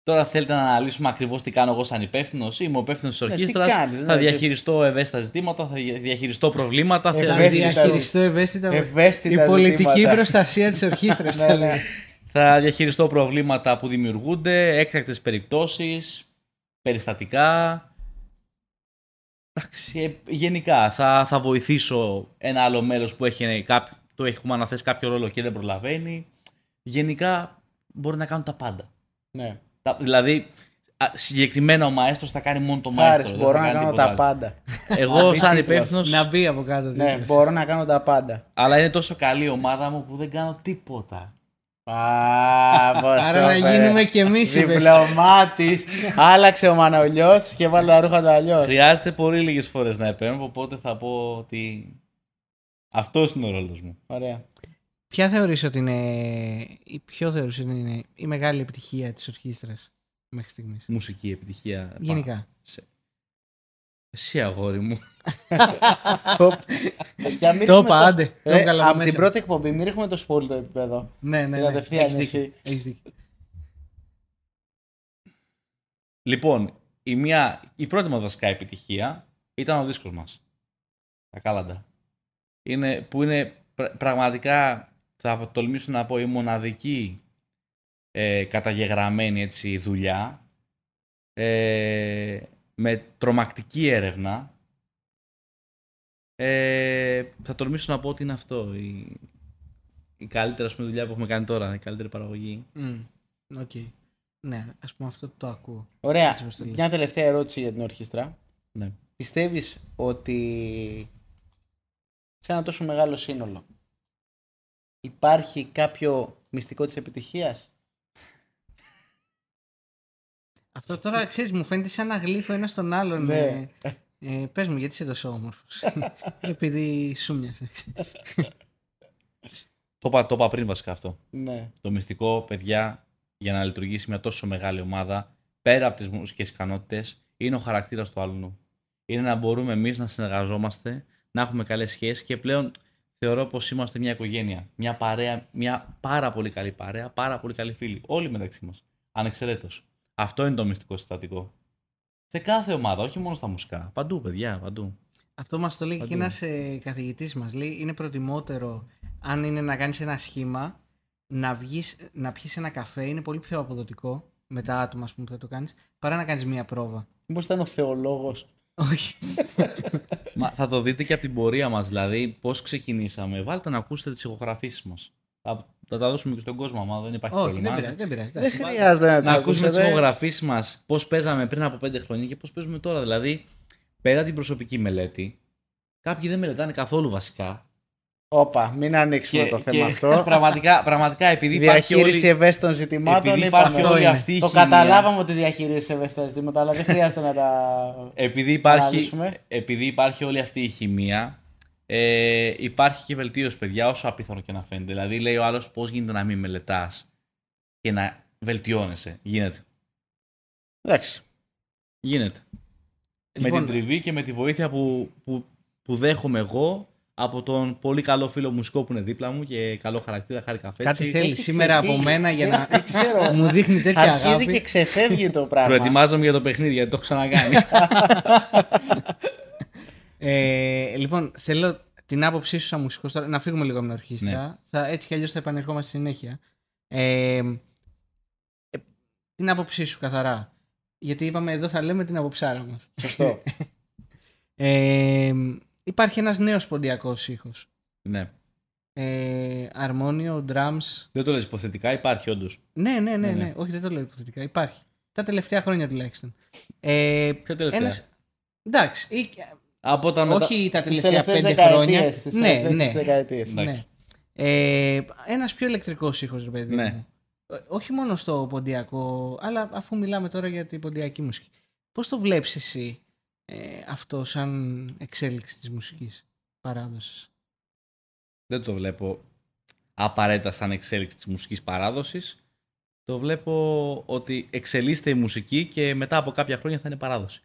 τώρα θέλετε να αναλύσουμε ακριβώς τι κάνω εγώ σαν υπεύθυνος. Είμαι ο υπεύθυνος της ορχήστρας, θα διαχειριστώ ευαίσθητα ζητήματα, θα διαχειριστώ προβλήματα. Θα διαχειριστώ ευαίσθητα η πολιτική προστασία της ορχήστρας. Θα διαχειριστώ προβλήματα που δημιουργούνται, έκτακτες περιπτώσεις, περιστατικά. Γενικά θα βοηθήσω ένα άλλο μέλος που έχουμε αναθέσει κάποιο ρόλο και δεν προλαβαίνει. Γενικά μπορεί να κάνουν τα πάντα. Ναι. Δηλαδή συγκεκριμένα ο μαέστρος θα κάνει μόνο το μαέστρο. Μπορώ να κάνω τα πάντα. Εγώ σαν υπεύθυνος. Να μπει από κάτω. Ναι, μπορώ να κάνω τα πάντα. Αλλά είναι τόσο καλή η ομάδα μου που δεν κάνω τίποτα. Άρα να γίνουμε κι εμείς διπλωμάτης. Άλλαξε ο Μανολιός και βάλε τα ρούχα του αλλιώς. Χρειάζεται πολύ λίγες φορές να επέμβω, οπότε θα πω ότι αυτός είναι ο ρόλος μου. Ωραία. Ποια θεωρείς ότι είναι η μεγάλη επιτυχία της ορχήστρας μέχρι στιγμής? Μουσική επιτυχία. Γενικά. Εσύ αγόρι μου. Το είπα, άντε. Το έβγαλα Από μέσα. την πρώτη εκπομπή, μην ρίχνουμε το σπόλι το επίπεδο. Ναι. Κατευθείαν Έχεις εσύ. δίκιο, έχεις δίκιο. Λοιπόν, η πρώτη μας βασικά επιτυχία ήταν ο δίσκος μας. Τα Κάλαντα. Που είναι πραγματικά, θα τολμήσω να πω, η μοναδική καταγεγραμμένη έτσι, δουλειά με τρομακτική έρευνα. Θα τολμήσω να πω ότι είναι αυτό η καλύτερη ας πούμε, δουλειά που έχουμε κάνει τώρα, η καλύτερη παραγωγή. Οκ. Ναι, ας πούμε αυτό το ακούω. Ωραία. Έτσι όπως το λες. Μια τελευταία ερώτηση για την ορχήστρα. Ναι. Πιστεύεις ότι σε ένα τόσο μεγάλο σύνολο υπάρχει κάποιο μυστικό της επιτυχίας? Αυτό τώρα ξέρεις, μου φαίνεται σαν να γλύφω ένα στον άλλον. Ναι. Πες μου, γιατί είσαι τόσο όμορφος? Επειδή σου μοιάζει. Το είπα πριν βασικά αυτό. Ναι. Το μυστικό, παιδιά, για να λειτουργήσει μια τόσο μεγάλη ομάδα, πέρα από τις μουσικές ικανότητες, είναι ο χαρακτήρας του άλλου. Είναι να μπορούμε εμείς να συνεργαζόμαστε, να έχουμε καλές σχέσεις και πλέον θεωρώ πως είμαστε μια οικογένεια. Μια παρέα, μια πάρα πολύ καλή παρέα, πάρα πολύ καλοί φίλοι. Όλοι μεταξύ μας. Ανεξαιρέτως. Αυτό είναι το μυστικό συστατικό. Σε κάθε ομάδα, όχι μόνο στα μουσικά. Παντού, παιδιά, παντού. Αυτό μας το λέει και ένας καθηγητής μας. Λέει, είναι προτιμότερο, αν είναι να κάνεις ένα σχήμα, να πιεις ένα καφέ, είναι πολύ πιο αποδοτικό με τα άτομα ας πούμε, που θα το κάνεις, παρά να κάνεις μία πρόβα. Μήπως ήταν ο θεολόγος? Όχι. Μα θα το δείτε και από την πορεία μας, δηλαδή πώς ξεκινήσαμε. Βάλτε να ακούσετε τις ηχογραφήσεις μας. Θα τα δώσουμε και στον κόσμο, άμα δεν υπάρχει Όχι, πρόβλημα. δεν πειράζει. Δεν χρειάζεται να τις Να ακούσουμε τις ακούσετε. ηχογραφήσεις μας, πώς παίζαμε πριν από 5 χρόνια και πώς παίζουμε τώρα. Δηλαδή, πέρα την προσωπική μελέτη, κάποιοι δεν μελετάνε καθόλου βασικά. Όπα, μην ανοίξουμε το θέμα αυτό. Πραγματικά, επειδή υπάρχει Διαχείριση όλη, ευαίσθητων ζητημάτων. επειδή υπάρχει είπαμε. όλη είναι. αυτή η Το χημεία, καταλάβαμε ότι διαχειρίζεσαι ευαίσθητα ζητήματα, αλλά δεν χρειάζεται να τα. επειδή υπάρχει όλη αυτή η χημεία, υπάρχει και βελτίωση, παιδιά, όσο απίθανο και να φαίνεται. Δηλαδή, λέει ο άλλος πώς γίνεται να μην μελετάς και να βελτιώνεσαι. Γίνεται. Εντάξει. Γίνεται. Λοιπόν, Με την τριβή και με τη βοήθεια που δέχομαι εγώ από τον πολύ καλό φίλο μουσικό που είναι δίπλα μου και καλό χαρακτήρα, Χάρη Καφέτσι. κάτι θέλει Έχει σήμερα από ξεφύγει. μένα για να Δεν ξέρω. μου δείχνει τέτοια Αρχίζει αγάπη. και ξεφεύγει το πράγμα. Προετοιμάζομαι για το παιχνίδι γιατί το έχω ξανακάνει. Λοιπόν, θέλω την άποψή σου σαν μουσικός τώρα, να φύγουμε λίγο από την ορχήστρα. Ναι. Έτσι κι αλλιώς θα επανερχόμαστε συνέχεια. Την άποψή σου καθαρά. Γιατί είπαμε εδώ θα λέμε την αποψάρα μας. Σωστό. Υπάρχει ένας νέος ποντιακός ήχος. Ναι. Αρμόνιο, drums. Δεν το λες υποθετικά, υπάρχει όντως. Ναι. Όχι, δεν το λέω υποθετικά. Υπάρχει. Τα τελευταία χρόνια τουλάχιστον. Ποια τελευταία? Εντάξει. Από τα Όχι τα Στις τελευταία τελευταίες 5 χρόνια. δεκαετίες. Στις Ναι, τελευταίες ναι. δεκαετίες. Εντάξει. Ένας πιο ηλεκτρικός ήχος, ρε παιδί Ναι. μου. Όχι μόνο στο ποντιακό, αλλά αφού μιλάμε τώρα για την ποντιακή μουσική. Πώς το βλέπεις εσύ αυτό σαν εξέλιξη της μουσικής παράδοσης? Δεν το βλέπω απαραίτητα σαν εξέλιξη της μουσικής παράδοσης. Το βλέπω ότι εξελίσσεται η μουσική και μετά από κάποια χρόνια θα είναι παράδοση.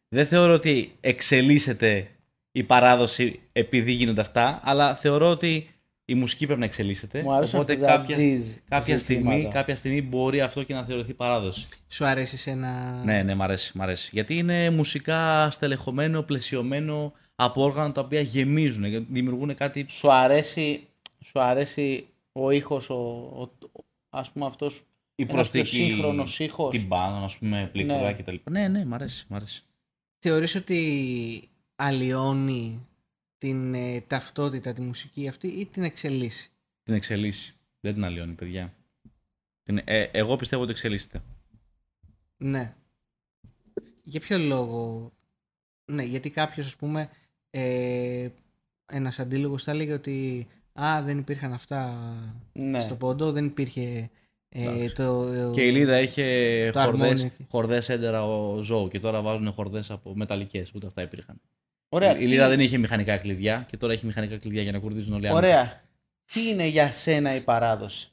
Δεν θεωρώ ότι εξελίσσεται η παράδοση επειδή γίνονται αυτά, αλλά θεωρώ ότι η μουσική πρέπει να εξελίσσεται. Μου αρέσουν Οπότε αυτά τα jazz κάποια στιγμή μπορεί αυτό και να θεωρηθεί παράδοση. Σου αρέσει σε ένα... Ναι, μ' αρέσει. Γιατί είναι μουσικά στελεχωμένο, πλαισιωμένο από όργανα τα οποία γεμίζουν, δημιουργούν κάτι. Σου αρέσει ο ήχος, ας πούμε αυτός, Η ένας πιο προσθήκη, σύγχρονος ήχος. την μπάνα, ας πούμε, πλήκτρα Ναι. κτλ. Ναι, μ' αρέσει. Θεωρείς ότι αλλοιώνει την ταυτότητα, τη μουσική αυτή ή την εξελίσσει? Την εξελίσσει. Δεν την αλλοιώνει, παιδιά. Εγώ πιστεύω ότι εξελίσσεται. Ναι. Για ποιο λόγο? Ναι, γιατί κάποιος, ας πούμε, ένας αντίλογος θα έλεγε ότι δεν υπήρχαν αυτά Ναι. στο πόντο, δεν υπήρχε Και η Λύρα είχε το αρμόνιο. χορδές έντερα ο Ζώου και τώρα βάζουν χορδές από μεταλλικές, ούτε αυτά υπήρχαν. Ωραία. Η Λύρα δεν είχε μηχανικά κλειδιά και τώρα έχει μηχανικά κλειδιά για να κουρδίζουν όλοι οι άλλοι. Ωραία. Τι είναι για σένα η παράδοση?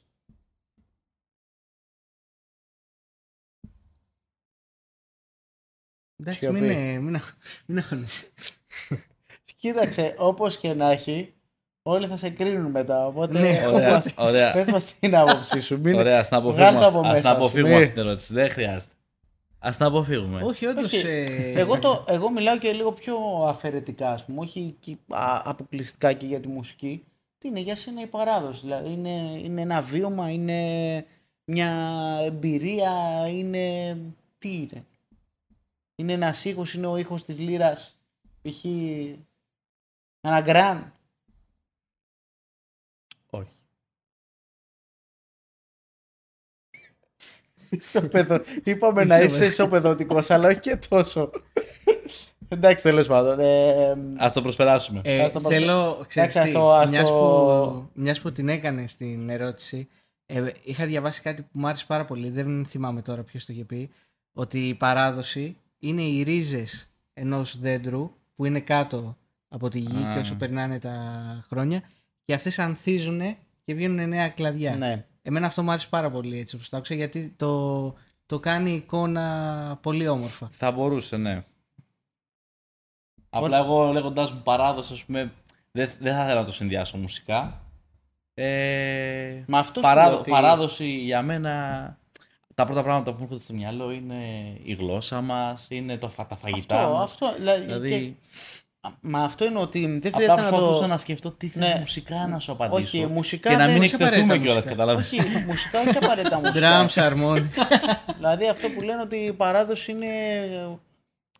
Εντάξει, Σιωπή. μην αγχώνεσαι. Κοίταξε, όπως και να έχει, όλοι θα σε κρίνουν μετά. Οπότε, Ναι, Ωραία. πες μας την άποψή σου. Μην... Ωραία, ας την βγάλ' το από αποφύγουμε, μέσα σου, αποφύγουμε μη. αυτή την ερώτηση. Δεν χρειάζεται. Ας την αποφύγουμε. Όχι, όντως. Όχι. Εγώ μιλάω και λίγο πιο αφαιρετικά, ας πούμε, όχι αποκλειστικά και για τη μουσική. Τι είναι για σένα η παράδοση, δηλαδή είναι ένα βίωμα, είναι μια εμπειρία, είναι... Τι είναι? Είναι ένας ήχος, είναι ο ήχος της λύρας, π.χ. ένα γκραν. Όχι. Είπαμε να είσαι ισοπεδωτικός, αλλά όχι και τόσο. Εντάξει, τέλος πάντων. Ας το προσπεράσουμε. Θέλω, ξέρεις Εντάξει, τι, μιας που την έκανε στην ερώτηση, είχα διαβάσει κάτι που μου άρεσε πάρα πολύ, δεν θυμάμαι τώρα ποιος το είχε πει, ότι η παράδοση είναι οι ρίζες ενός δέντρου που είναι κάτω από τη γη και όσο περνάνε τα χρόνια και αυτές ανθίζουν και βγαίνουν νέα κλαδιά. Ναι. Εμένα αυτό μου άρεσε πάρα πολύ έτσι όπως το άκουσα, γιατί το κάνει εικόνα πολύ όμορφα. Θα μπορούσε, ναι. Απλά εγώ λέγοντας μου παράδοση, ας πούμε, δεν θα ήθελα να το συνδυάσω μουσικά. Μα αυτό σου λέω ότι... Παράδοση για μένα, τα πρώτα πράγματα που μου έρχονται στο μυαλό είναι η γλώσσα μας, είναι τα φαγητά μας. Αυτό, Δηλαδή... Μα αυτό είναι ότι δεν Απλά χρειάζεται να προσπαθούσα το... να σκεφτώ τι θες μουσικά να σου απαντήσω. Όχι, μουσικά και να δεν... μην όχι εκτεθούμε απαραίτητα κιόλας, μουσικά. κατάλαβες. Όχι, μουσικά όχι απαραίτητα μουσικά. Drums, αρμόνι. Δηλαδή αυτό που λένε ότι η παράδοση είναι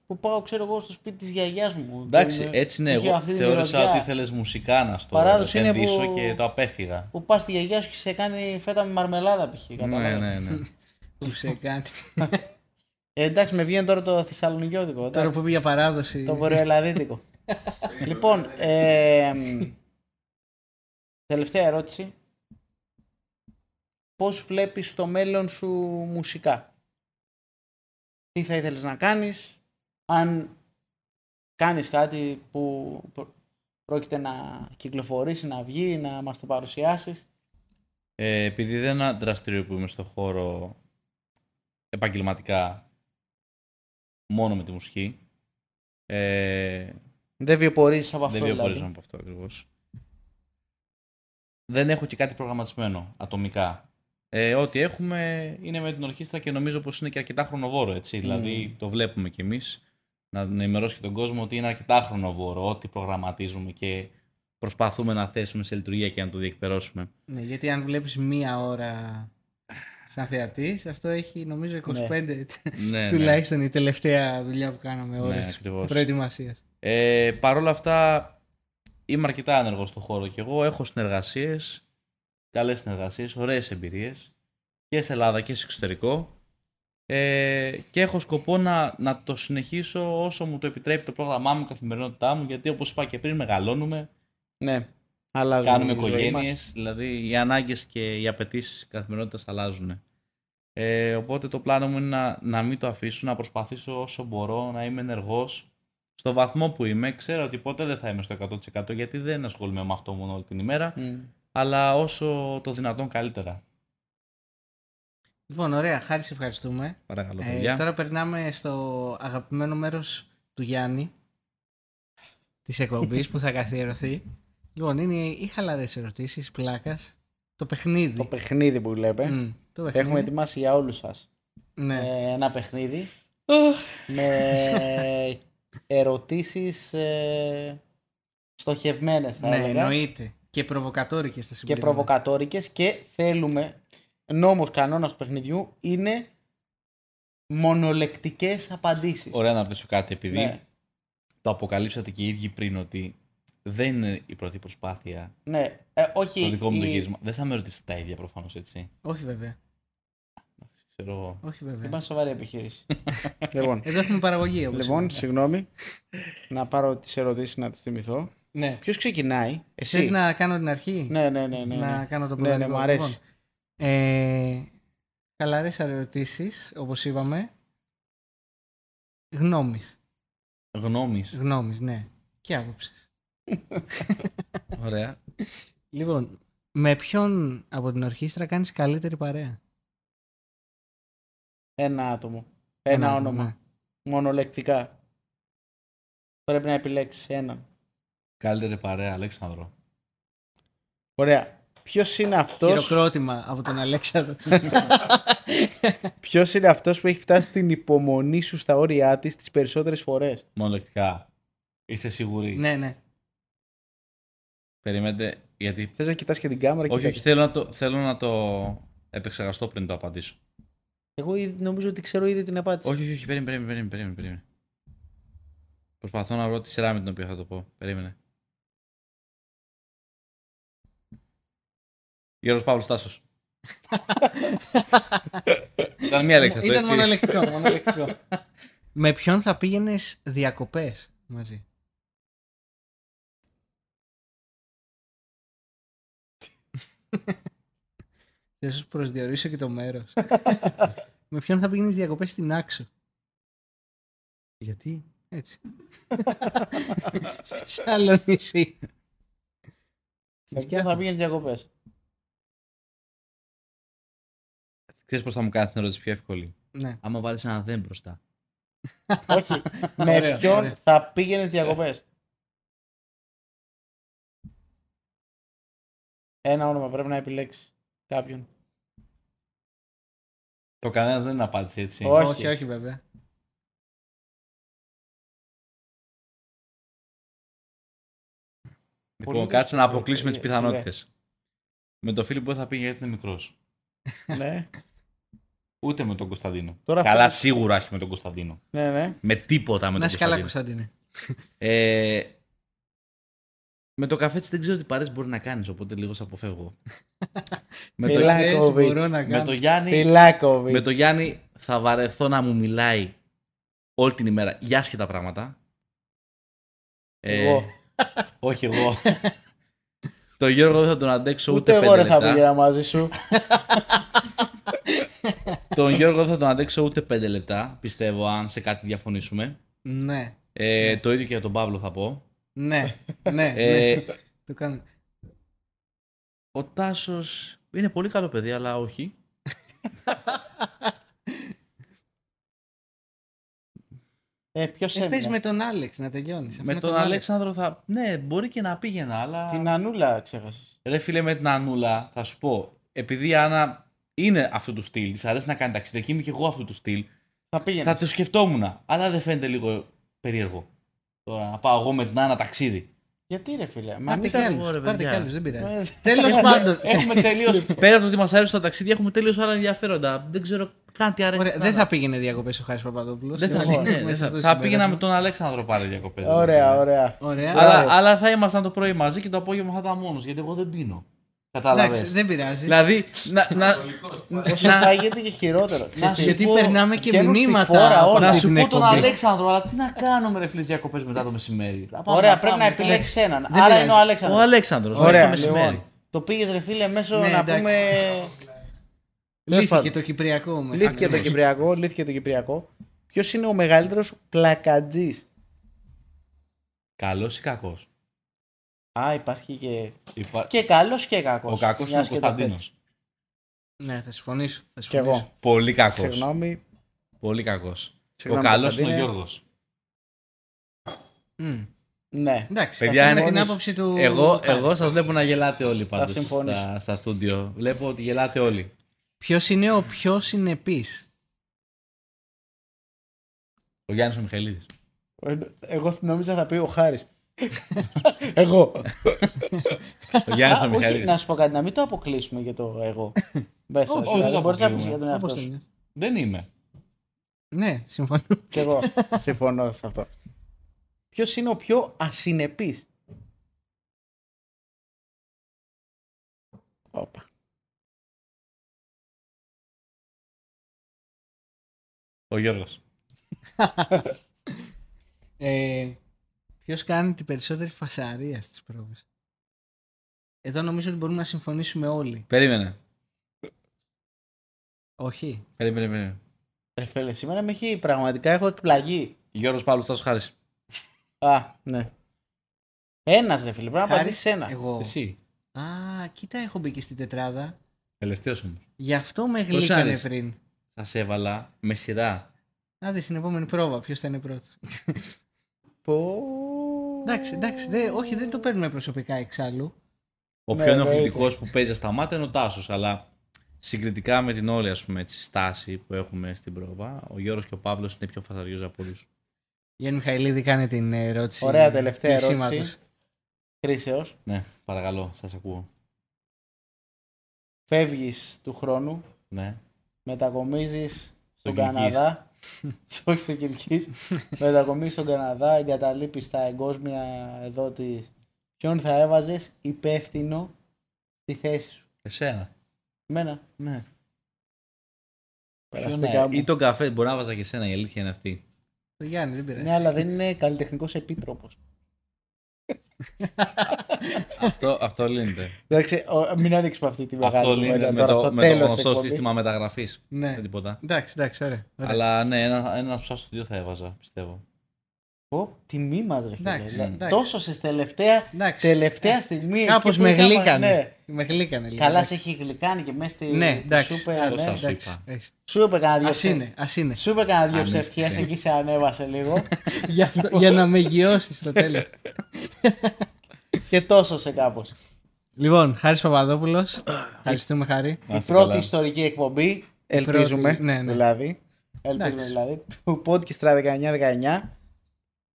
που πάω, ξέρω εγώ, στο σπίτι της γιαγιάς μου. Εντάξει, έτσι είναι. είχε Εγώ αυτή τη θεώρησα μυρωδιά. ότι ήθελες μουσικά να στο Παράδοση είναι επενδύσω που- και το απέφυγα. Που πας στη γιαγιά σου και σε κάνει φέτα με μαρμελάδα π.χ. Ναι, κατάλαβες. ναι. Που σε κάνει. Εντάξει, με βγαίνει τώρα το θεσσαλονικιώτικο. εντάξει. Τώρα που πήγε για παράδοση. Το βορειοελλαδίτικο. Λοιπόν, τελευταία ερώτηση. Πώς βλέπεις το μέλλον σου μουσικά? Τι θα ήθελες να κάνεις? Αν κάνεις κάτι που πρόκειται να κυκλοφορήσει, να βγει, να μας το παρουσιάσεις. Επειδή δεν δραστηριοποιούμε στο χώρο επαγγελματικά μόνο με τη μουσική, Δεν βιοπορίζεις από αυτό δεν βιοπορίζομαι δηλαδή. από αυτό ακριβώς. Δεν έχω και κάτι προγραμματισμένο ατομικά. Ό,τι έχουμε είναι με την ορχήστρα και νομίζω πως είναι και αρκετά χρονοβόρο, έτσι. Δηλαδή το βλέπουμε κι εμείς, να ενημερώσει και τον κόσμο ότι είναι αρκετά χρονοβόρο ό,τι προγραμματίζουμε και προσπαθούμε να θέσουμε σε λειτουργία και να το διεκπαιρώσουμε. Ναι, γιατί αν βλέπεις μία ώρα σαν θεατής, αυτό έχει νομίζω 25 Ναι, τουλάχιστον η τελευταία δουλειά που κάναμε ώρες ακριβώς. προετοιμασίας. Παρ' όλα αυτά είμαι αρκετά άνεργος στο χώρο και εγώ έχω συνεργασίες, καλές συνεργασίες, ωραίες εμπειρίες και σε Ελλάδα και σε εξωτερικό και έχω σκοπό να το συνεχίσω όσο μου το επιτρέπει το πρόγραμμά μου, η καθημερινότητά μου, γιατί όπως είπα και πριν μεγαλώνουμε, Ναι, αλλάζουμε κάνουμε τη ζωή μας. οικογένειες, δηλαδή οι ανάγκες και οι απαιτήσεις καθημερινότητας αλλάζουν. Οπότε το πλάνο μου είναι να μην το αφήσω, να προσπαθήσω όσο μπορώ να είμαι ενεργός στο βαθμό που είμαι. Ξέρω ότι ποτέ δεν θα είμαι στο 100% γιατί δεν ασχολούμαι με αυτό μόνο όλη την ημέρα, αλλά όσο το δυνατόν καλύτερα. Λοιπόν, ωραία, Χάρη, σε ευχαριστούμε. Παρακαλώ, παιδιά. Τώρα περνάμε στο αγαπημένο μέρος του Γιάννη της εκπομπής που θα καθιερωθεί. Λοιπόν, είναι οι χαλαρές ερωτήσεις, πλάκας, το παιχνίδι. Το παιχνίδι που λέτε. Το παιχνίδι. Έχουμε ετοιμάσει για όλους σας Ναι. ένα παιχνίδι με ερωτήσεις στοχευμένες θα Ναι, έλεγα. εννοείται. Και προβοκατόρικες θα Και συμπληρώνω. προβοκατόρικες και θέλουμε, νόμος κανόνας του παιχνιδιού είναι μονολεκτικές απαντήσεις. Ωραία να ρωτήσω κάτι, επειδή Ναι. το αποκαλύψατε και οι ίδιοι πριν ότι δεν είναι η πρώτη προσπάθεια Ναι, όχι. το δικό μου το γύρισμα. Δεν θα με ρωτήσετε τα ίδια προφανώς, έτσι. Όχι βέβαια. Ξέρω εγώ. Όχι βέβαια. Είπαν σοβαρή επιχείρηση. Λοιπόν, Εδώ έχουμε παραγωγή όπως λοιπόν, είναι. συγγνώμη. Να πάρω τις ερωτήσεις να τις θυμηθώ. Ναι. Ποιος ξεκινάει? Εσύ. Θες να κάνω την αρχή? Ναι. Να κάνω το Ναι, πρώτο. ναι, μου αρέσει. Χαλαρές ερωτήσεις, όπως είπαμε. Γνώμης. Γνώμης. Ναι. Και άποψης. Ωραία. Λοιπόν, με ποιον από την ορχήστρα κάνεις καλύτερη παρέα? Ένα άτομο. Ένα όνομα. Ναι. Μονολεκτικά. Πρέπει να επιλέξεις έναν. Καλύτερη παρέα, Αλέξανδρο. Ωραία. Ποιος είναι αυτός... Χειροκρότημα από τον Αλέξανδρο. Ποιος είναι αυτός που έχει φτάσει την υπομονή σου στα όρια της τις περισσότερες φορές? Μονολεκτικά. Είστε σίγουροι? Ναι. Περιμένετε, γιατί... Θες να κοιτάς και την κάμερα? Όχι, θέλω να το επεξεργαστώ πριν το απαντήσω. Εγώ νομίζω ότι ξέρω ήδη την απάντηση. Όχι, περίμενε. Προσπαθώ να βρω τη σειρά με την οποία θα το πω. Περίμενε. Γιώργος Παύλος Τάσος. Ήταν μία λέξη αυτό, Ήταν έτσι. μονολεκτικό. Με ποιον θα πήγαινες διακοπές μαζί? Θα σας προσδιορίσω και το μέρος. Με ποιον θα πήγαινες διακοπές στην Άξο? Γιατί? Έτσι. Σε άλλο νησί. Με ποιον θα πήγαινες διακοπές? Ξέρεις πώς θα μου κάνει την ερώτηση πιο εύκολη? Ναι. Άμα βάλεις ένα δεν μπροστά. Όχι. Με Ωραία, ποιον ωραία. θα πήγαινες διακοπές? Ένα όνομα πρέπει να επιλέξεις. Κάποιον. Το κανένας δεν είναι απάντηση, έτσι. Όχι. Όχι βέβαια. Λοιπόν, Πολύ κάτσε να δύσκολο, αποκλείσουμε τις φίλε. πιθανότητες. Με τον Φίλιππο δεν θα πήγε γιατί είναι μικρός. Ναι. Ούτε με τον Κωνσταντίνο. Τώρα Καλά, αυτό- σίγουρα όχι με τον Κωνσταντίνο. Ναι. Με τίποτα με Να τον είσαι καλά, Κωνσταντίνο. Κωνσταντίνε. Με το καφέτσι δεν ξέρω τι παρέες μπορεί να κάνεις, οπότε λίγο σε αποφεύγω. με, το, Φιλάκοβιτς. Μπορώ να με, κάνω. το Γιάννη, Φιλάκοβιτς. με το Γιάννη θα βαρεθώ να μου μιλάει όλη την ημέρα για άσχετα πράγματα. Εγώ. Όχι εγώ. Το Γιώργο δεν θα τον αντέξω Ούτε ούτε εγώ 5 δεν θα λεπτά. πήγαινα μαζί σου. Τον Γιώργο δεν θα τον αντέξω ούτε 5 λεπτά, πιστεύω, αν σε κάτι διαφωνήσουμε. Ναι. Το ίδιο και για τον Παύλο θα πω. Ναι. Το κάνω. Ο Τάσος είναι πολύ καλό παιδί, αλλά όχι. Ποιος Πες έμεινε? με τον Άλεξ να τελειώνεις. Με τον Αλέξανδρο θα... Ναι, μπορεί και να πήγαινα, αλλά... Την Ανούλα ξέχασες. Ρε φίλε, με την Ανούλα, θα σου πω, επειδή η Άννα είναι αυτού του στυλ, της αρέσει να κάνει ταξίδια και είμαι και εγώ αυτού του στυλ, Θα πήγαινες. θα το σκεφτόμουν. Αλλά δεν φαίνεται λίγο περίεργο. Τώρα να πάω εγώ με την Άννα ταξίδι. Γιατί ρε φίλε? Μα Πάρτε μην κι τα... άλλους, ρε, πάρτε κι παιδιά. άλλους, δεν πειράζει. Ε, Τέλος πάντων. Έχουμε τελείως. Πέρα από το ότι μας αρέσει το ταξίδι, έχουμε τελείως άλλα ενδιαφέροντα. Δεν ξέρω καν τι αρέσει. Ωραία, στην δεν Άννα. θα πήγαινε διακοπές ο Χάρης Παπαδόπουλος. Δεν θα, Λοιπόν, ναι, μέσα στο θα πήγαινα συμπέρασμα. με τον Αλέξανδρο πάλι διακοπές. Ωραία. Ωραία. Αλλά θα ήμασταν το πρωί μαζί και το απόγευμα θα ήταν μόνος, γιατί εγώ δεν πίνω. Εντάξει, Κατάλαβες. δεν πειράζει. Δηλαδή, Όσο φάγεται και χειρότερο. Ξέρεις τι? Γιατί πω, περνάμε και βγαίνουν στη μηνύματα. φόρα από όλα. να αυτή σου την πω τον εκπομπή. Αλέξανδρο, αλλά τι να κάνουμε ρε φίλες διακοπές μετά το μεσημέρι. Να πάμε Ωραία, να πρέπει να φάμε. επιλέξεις έναν. Δεν Άρα πειράζει. είναι ο Αλέξανδρος. Ο Αλέξανδρος, Ωραία, μέχρι το μεσημέρι. λοιπόν. Το πήγες ρε φίλε μέσω Ναι, να εντάξει. πούμε... Λύθηκε πάντων. το Κυπριακό. με Λύθηκε το Κυπριακό. Ποιος είναι ο μεγαλύτερος πλακατζής? Καλός ή κακός? Α, υπάρχει και καλός και κακός. Ο κακός είναι ο Μιας και το Κωνσταντίνος. Ναι, θα συμφωνήσω. Κι εγώ. Πολύ κακός. Συγγνώμη. Πολύ κακός. Ο Συγγνώμη, καλός είναι ο Κωνσταντίνε. Γιώργος. Ναι. Εντάξει, Παιδιά, καθένα είναι- την άποψη του. Εγώ σας βλέπω να γελάτε όλοι πάντως συμφωνήσω. στα στούντιο. Βλέπω ότι γελάτε όλοι. Ποιος είναι ο πιο συνεπής? Ο Γιάννης ο Μιχαηλίδης. Εγώ νόμιζα θα πει ο Χάρης. Εγώ. Ο Γιάννης ο Όχι, Μιχαηλίδης. να σου πω κάτι, να μην το αποκλείσουμε για το εγώ. Μέσα. Όχι, Δηλαδή, δεν το μπορείς να πεις αποκλείουμε. για τον εαυτό Όπως το σου. νιώθεις. Δεν είμαι. Ναι, συμφωνώ. Κι εγώ συμφωνώ σε αυτό. Ποιος είναι ο πιο ασυνεπής? Όπα. Ο Γιώργος. Ποιος κάνει την περισσότερη φασαρία στις πρόβες? Εδώ νομίζω ότι μπορούμε να συμφωνήσουμε όλοι. Περίμενε. Όχι. Περίμενε. Ρε φίλε, σήμερα με έχει πραγματικά έχω εκπλαγεί. Γιώργος Παύλος Τάσος Χάρης. Α, ναι. Ένας ρε φίλε, πρέπει να Χάρης, απαντήσεις ένα. Εγώ. Εσύ. Α, κοίτα, έχω μπει και στην τετράδα. Τελευταίος όμως. Γι' αυτό με γλύκανε άρεσε? πριν. Θα σε έβαλα με σειρά. Να δεις στην επόμενη πρόβα ποιος θα είναι πρώτος. Εντάξει, όχι, δεν το παίρνουμε προσωπικά εξάλλου. Ο πιο ενοχλητικός που παίζει στα μάτια είναι ο Τάσος, αλλά συγκριτικά με την όλη ας πούμε, έτσι, στάση που έχουμε στην πρόβα, ο Γιώργος και ο Παύλος είναι πιο φασαριός από όλους. Γιάννη Μιχαηλίδη, κάνε την ερώτηση. Ωραία, τελευταία κλεισίματος. ερώτηση. Χρήσεως. Ναι, παρακαλώ, σας ακούω. Φεύγεις του χρόνου, Ναι. μετακομίζεις στον Κιλκής. Καναδά. Όχι στο Κιλκής. Μετακομίζεις στον Καναδά, εγκαταλείπεις τα εγκόσμια εδώ της. Ποιον θα έβαζες υπεύθυνο στη θέση σου? Εσένα. Εμένα. Ναι. Περαστικά μου. Ή τον καφέ, μπορεί να βάζα και εσένα, η αλήθεια είναι αυτή. Το Γιάννη, δεν πειράζει. Ναι, αλλά δεν είναι καλλιτεχνικός επίτροπος. αυτό λύνεται. Εντάξει, μην ανοίξουμε αυτή τη μεγάλη Αυτό λύνεται κουβέντα με τώρα στο το τέλος της γνωστό εκπομπής. σύστημα μεταγραφής. Ναι. Δεν τίποτα. Εντάξει, ωραία. Αλλά ναι, ένα ψά στο 2 θα έβαζα, πιστεύω. Πω, τιμή μας ρε φίλε. Εντάξει, Δηλαδή, εντάξει. τόσο σε τελευταία στιγμή. Κάπως εκεί που με είχαμε- γλύκανε. ναι. Με γλύκανε λίγο. Καλά εντάξει. σε έχει γλυκάνει και μέσα στη Ναι, εντάξει. σου είπε, Όσα ναι. σου Εντάξει, είπα. έχεις. Σου είπε κανένα δυο Ας είναι. Σου είπε κανένα δυο Ανήστηκε. ψευτιές, εκεί σε ανέβασε λίγο. για να με γιώσει στο τέλος. Και τόσο σε κάπως. Λοιπόν, Χάρης Παπαδόπουλος. Ευχαριστούμε, Χάρη. Να Η είστε πρώτη καλά. ιστορική εκπομπή, ελπίζουμε, ναι. δηλαδή, του Podcast 1919.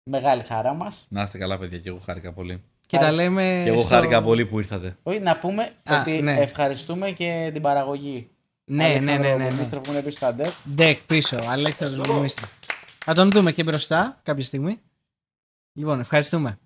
Μεγάλη χαρά μας. Να είστε καλά, παιδιά, και εγώ χάρηκα πολύ. Και τα λέμε. Και εγώ στο- χάρηκα πολύ που ήρθατε. Όχι, να πούμε ότι ναι. ευχαριστούμε και την παραγωγή. Ναι. Μίστροφ πίσω στο αντέρ. Ντεκ πίσω, Αλέξη Μίστροφ. Θα τον δούμε και μπροστά κάποια στιγμή. Λοιπόν, ευχαριστούμε.